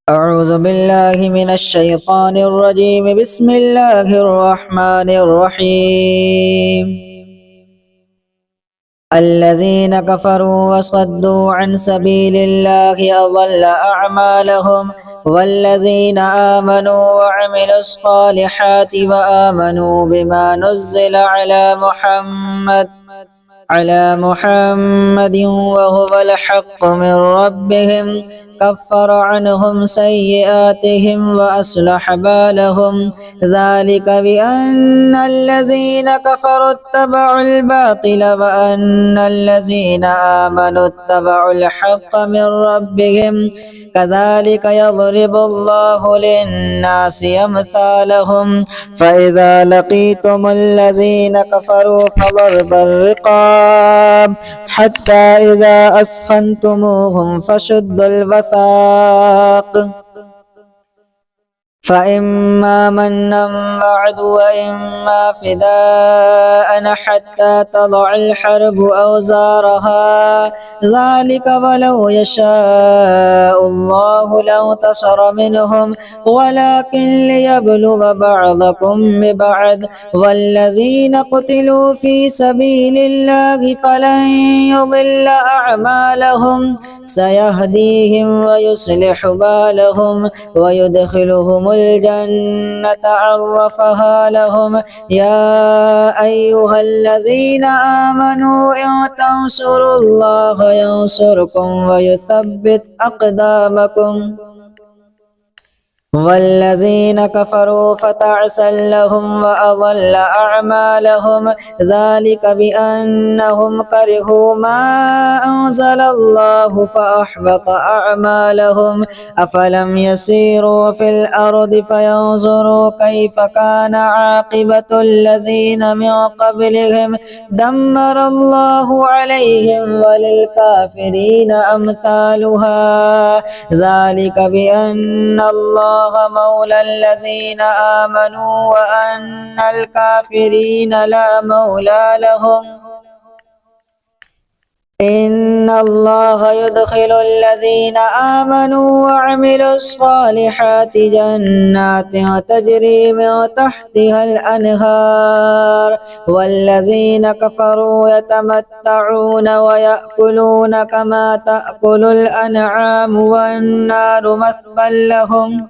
أعوذ بالله من الشيطان الرجيم. بسم الله الرحمن الرحيم. الذين كفروا وصدوا عن سبيل الله أضل أعمالهم، والذين آمنوا وعملوا الصالحات وآمنوا بما نزل على محمد وهو الحق من ربهم كفر عنهم سيئاتهم وأصلح بالهم، ذلك بأن الذين كفروا اتبعوا الباطل وأن الذين آمنوا اتبعوا الحق من ربهم، كذلك يضرب الله للناس أمثالهم. فإذا لقيتم الذين كفروا فضرب الرقاب حتى إذا أثخنتموهم فشدوا الوثاق، فإما منا بعد وإما فداء حتى تضع الحرب أوزارها، ذلك ولو يشاء الله لانتصر منهم ولكن ليبلو بعضكم ببعض، والذين قتلوا في سبيل الله فلن يضل أعمالهم سيهديهم ويصلح بالهم ويدخلهم الجنة عرفها لهم. يا أيها الذين آمنوا إن تنصروا الله ينصركم ويثبت أقدامكم، والذين كفروا فتعسا لهم وأضل أعمالهم، ذلك بأنهم كرهوا ما أنزل الله فأحبط أعمالهم. أفلم يسيروا في الأرض فينظروا كيف كان عاقبة الذين من قبلهم، دمر الله عليهم وللكافرين أمثالها، ذلك بأن الله مولى الذين آمنوا وأن الكافرين لا مولى لهم. إن الله يدخل الذين آمنوا وعملوا الصالحات جنات تجري من تحتها الأنهار، والذين كفروا يتمتعون ويأكلون كما تأكل الأنعام والنار مثوى لهم.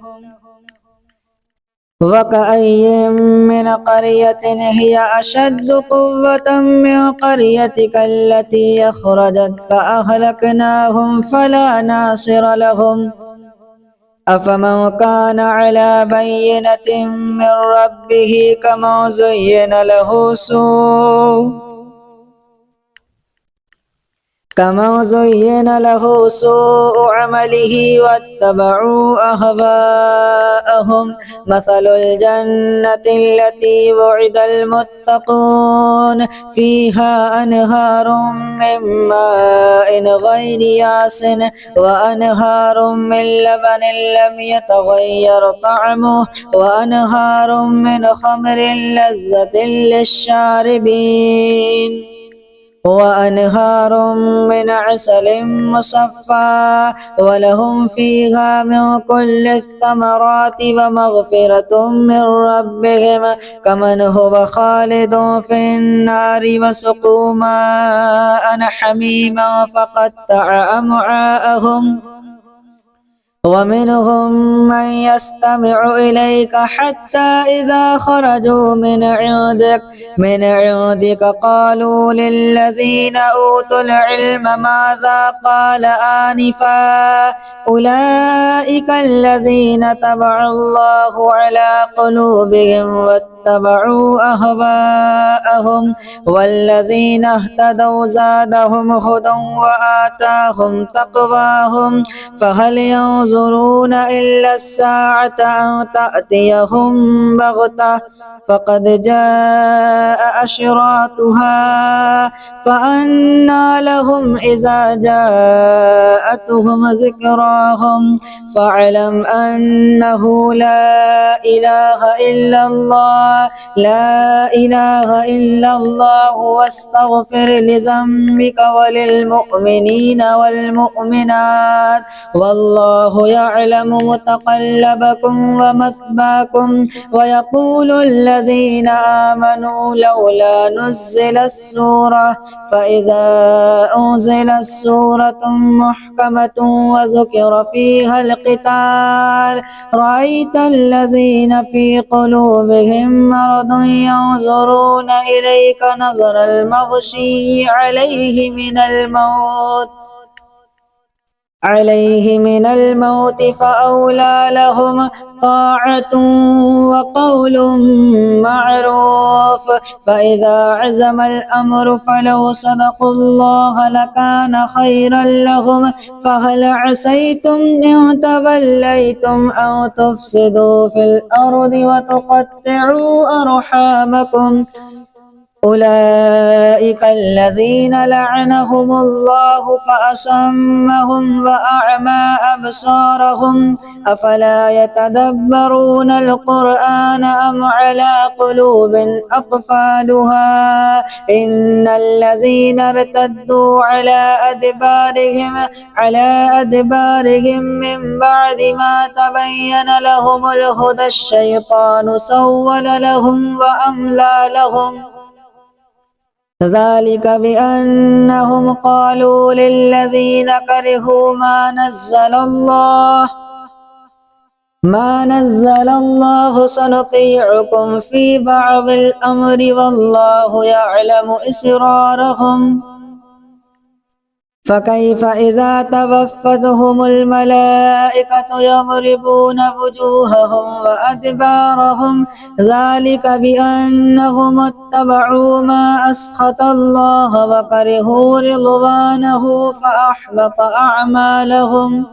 وكأي من قرية هي أشد قوة من قريتك التي أخرجتك أهلكناهم فلا ناصر لهم. أفمن كان على بينة من ربه كما زين له سوء عمله واتبعوا أهواءهم، مثل الجنة التي وعد المتقون فيها أنهار من ماء غير ياسن وأنهار من لبن لم يتغير طعمه وأنهار من خمر لذة للشاربين وأنهار من عسل مصفى، ولهم فيها من كل الثمرات ومغفرة من ربهم، كمن هو خالد في النار وسقوا ماء حميما فقطع أمعاءهم. ومنهم من يستمع إليك حتى إذا خرجوا من عندك قالوا للذين أوتوا العلم ماذا قال آنفا، أولئك الذين طبع الله على قلوبهم واتبعوا أهواءهم، والذين اهتدوا زادهم هدى وآتاهم تقواهم، فهل ينظرون إلا الساعة أن تأتيهم بغتة فقد جاء أشراطها، فأنى لهم إذا جاءتهم ذكرى أخراهم فاعلم أنه لا إله إلا الله لا إله إلا الله واستغفر لذنبك وللمؤمنين والمؤمنات والله يعلم متقلبكم ومثواكم ويقول الذين آمنوا لولا نزلت سورة فإذا أنزلت سورة محكمة وذكر فيها القتال رأيت الذين في قلوبهم مرض ينظرون إليك نظر المغشي عليه من الموت فأولى لهم طاعة وقول معروف فإذا عزم الأمر فلو صدقوا الله لكان خيرا لهم فهل عسيتم إن توليتم أن تفسدوا في الأرض وتقطعوا أرحامكم أولئك الذين لعنهم الله فأصمهم وأعمى أبصارهم أفلا يتدبرون القرآن أم على قلوب أقفالها إن الذين ارتدوا على أدبارهم من بعد ما تبين لهم الهدى الشيطان سول لهم وأملى لهم ذلك بأنهم قالوا للذين كرهوا ما نزل الله سنطيعكم في بعض الأمر والله يعلم إسرارهم فكيف إذا توفتهم الملائكة يضربون وجوههم وأدبارهم ذلك بأنهم اتبعوا ما أسخط الله وكرهوا رضوانه فأحبط أعمالهم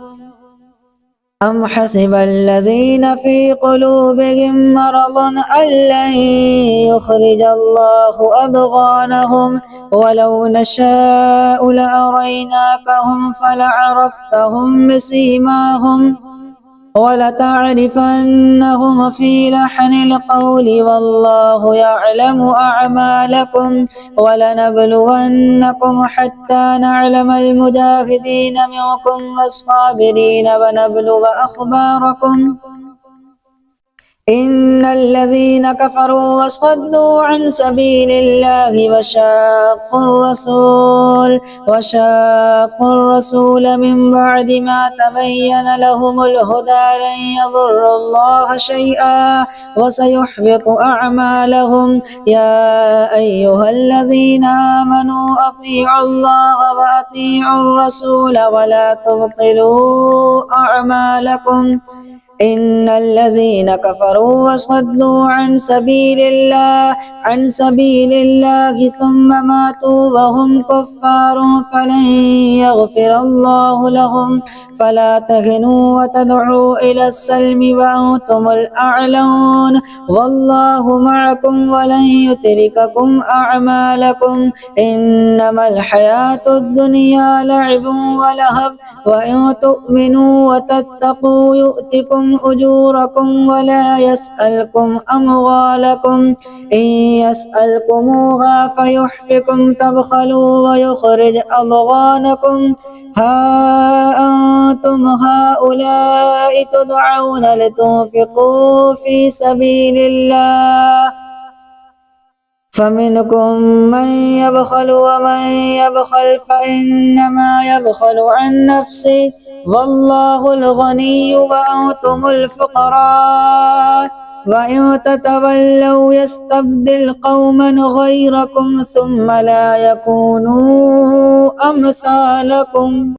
أم حسب الذين في قلوبهم مرض أن لن يخرج الله أضغانهم ولو نشاء لأريناكهم فلعرفتهم بسيماهم ولتعرفنهم في لحن القول والله يعلم أعمالكم ولنبلونكم حتى نعلم المجاهدين منكم والصابرين ونبلغ أخباركم إن الذين كفروا وصدوا عن سبيل الله وشاقوا الرسول من بعد ما تبين لهم الهدى لن يضروا الله شيئا وسيحبط أعمالهم يا أيها الذين آمنوا أطيعوا الله وأطيعوا الرسول ولا تبطلوا أعمالكم إن الذين كفروا وصدوا عن سبيل الله ثم ماتوا وهم كفار فلن يغفر الله لهم فلا تهنوا وتدعوا إلى السلم وأنتم الأعلون والله معكم ولن يترككم أعمالكم إنما الحياة الدنيا لعب ولهب وإن تؤمنوا وتتقوا يؤتكم أجوركم ولا يسألكم أموالكم إن يسألكموها فيحفكم تبخلوا ويخرج أضغانكم ها أنتم هؤلاء تدعون لتنفقوا في سبيل الله فمنكم من يبخل ومن يبخل فإنما يبخل عن نفسه والله الغني وأنتم الفقراء وإن تتولوا يستبدل قوما غيركم ثم لا يكونوا أمثالكم